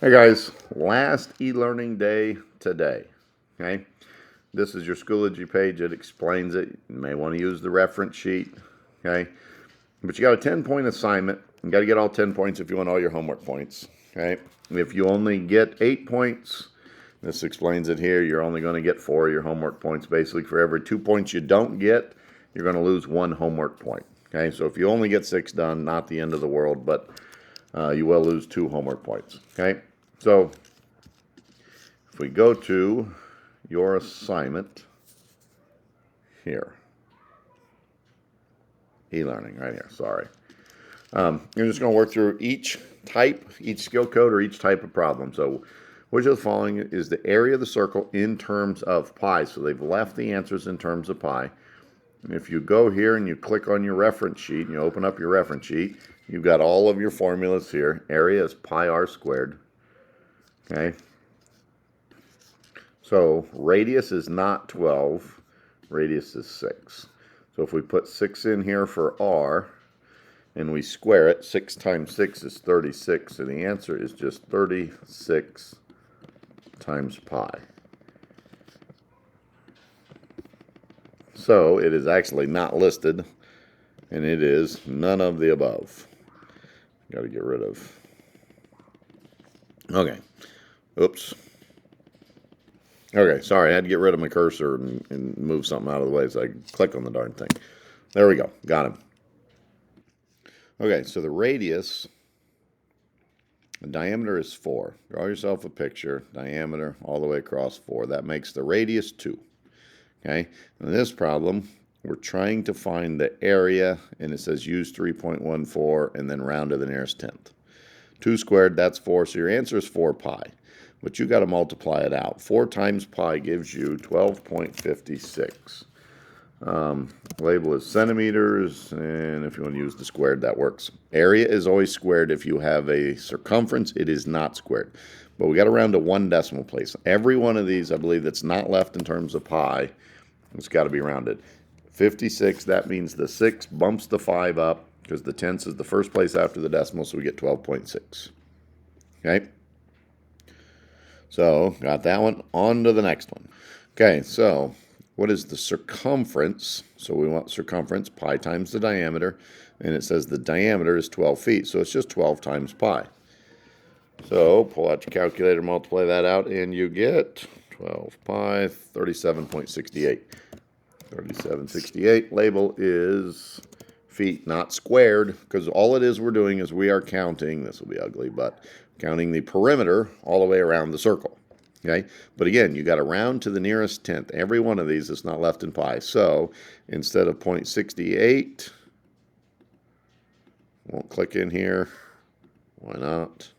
Hey guys, last e-learning day today. Okay, this is your Schoology page. It explains it. You may want to use the reference sheet. Okay, but you got a 10-point assignment. You got to get all 10 points if you want all your homework points. Okay, if you only get 8 points, this explains it here. You're only going to get 4 of your homework points. Basically, for every 2 points you don't get, you're going to lose 1 homework point. Okay, so if you only get 6 done, not the end of the world, but you will lose 2 homework points. Okay, so if we go to your assignment here, e-learning right here, sorry. You're just going to work through each type, each skill code, or each type of problem. So which of the following is the area of the circle in terms of pi? So they've left the answers in terms of pi. If you go here and you click on your reference sheet, and you open up your reference sheet, you've got all of your formulas here. Area is pi r squared. Okay. So radius is not 12, radius is 6. So if we put 6 in here for r, and we square it, 6 times 6 is 36, so the answer is just 36 times pi. So it is actually not listed, and it is none of the above. Got to get rid of. Okay. Oops. Okay, sorry, I had to get rid of my cursor and move something out of the way so I could click on the darn thing. There we go. Got him. Okay, so the radius, the diameter is 4. Draw yourself a picture, diameter all the way across 4. That makes the radius 2. Okay, in this problem, we're trying to find the area, and it says use 3.14 and then round to the nearest tenth. 2 squared, that's 4, so your answer is 4 pi. But you got to multiply it out. 4 times pi gives you 12.56. Label is centimeters, and if you want to use the squared, that works. Area is always squared if you have a circumference. It is not squared. But we got to round to 1 decimal place. Every one of these, I believe, that's not left in terms of pi, it's got to be rounded. 56, that means the 6 bumps the 5 up because the tenths is the first place after the decimal, so we get 12.6. Okay? So, got that one. On to the next one. Okay, so what is the circumference? So we want circumference, pi times the diameter, and it says the diameter is 12 feet, so it's just 12 times pi. So pull out your calculator, multiply that out, and you get 12 pi, 37.68. 37.68. Label is feet, not squared, because all it is we're doing is we are counting, this will be ugly, but counting the perimeter all the way around the circle. Okay, but again, you got to round to the nearest tenth. Every one of these is not left in pi. So instead of 0.68, won't click in here. Why not?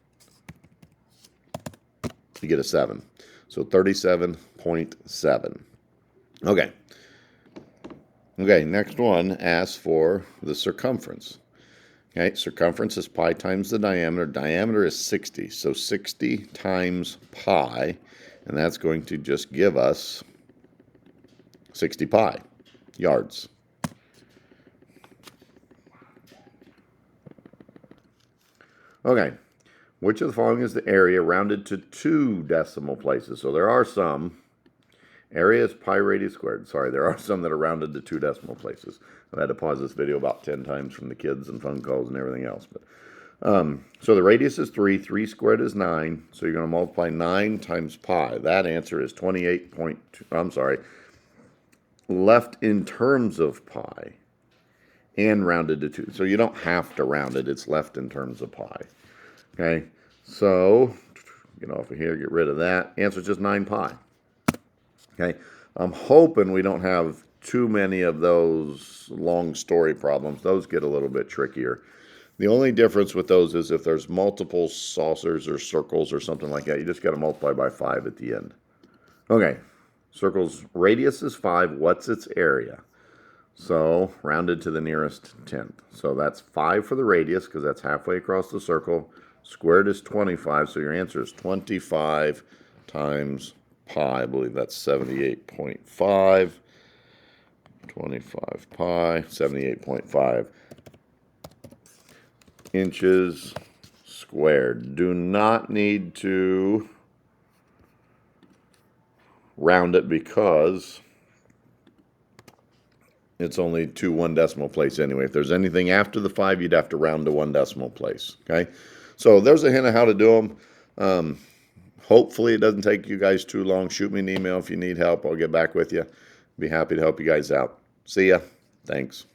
You get a 7. So 37.7. Okay. Okay, next one asks for the circumference. Okay, circumference is pi times the diameter. Diameter is 60, so 60 times pi, and that's going to just give us 60 pi yards. Okay, which of the following is the area rounded to 2 decimal places? So there are some. Area is pi radius squared. Sorry, there are some that are rounded to 2 decimal places. I had to pause this video about 10 times from the kids and phone calls and everything else. But so the radius is 3. 3 squared is 9. So you're going to multiply 9 times pi. That answer is 28.2. I'm sorry. Left in terms of pi and rounded to 2. So you don't have to round it. It's left in terms of pi. Okay. So get off of here. Get rid of that. Answer is just 9 pi. Okay, I'm hoping we don't have too many of those long story problems. Those get a little bit trickier. The only difference with those is if there's multiple saucers or circles or something like that, you just got to multiply by 5 at the end. Okay, circle's radius is 5. What's its area? So rounded to the nearest tenth. So that's 5 for the radius because that's halfway across the circle. Squared is 25, so your answer is 25 times pi. I believe that's 78.5. 25 pi, 78.5 inches squared. Do not need to round it because it's only to 1 decimal place anyway. If there's anything after the 5, you'd have to round to 1 decimal place. Okay, so there's a hint of how to do them. Hopefully it doesn't take you guys too long. Shoot me an email if you need help. I'll get back with you. Be happy to help you guys out. See ya. Thanks.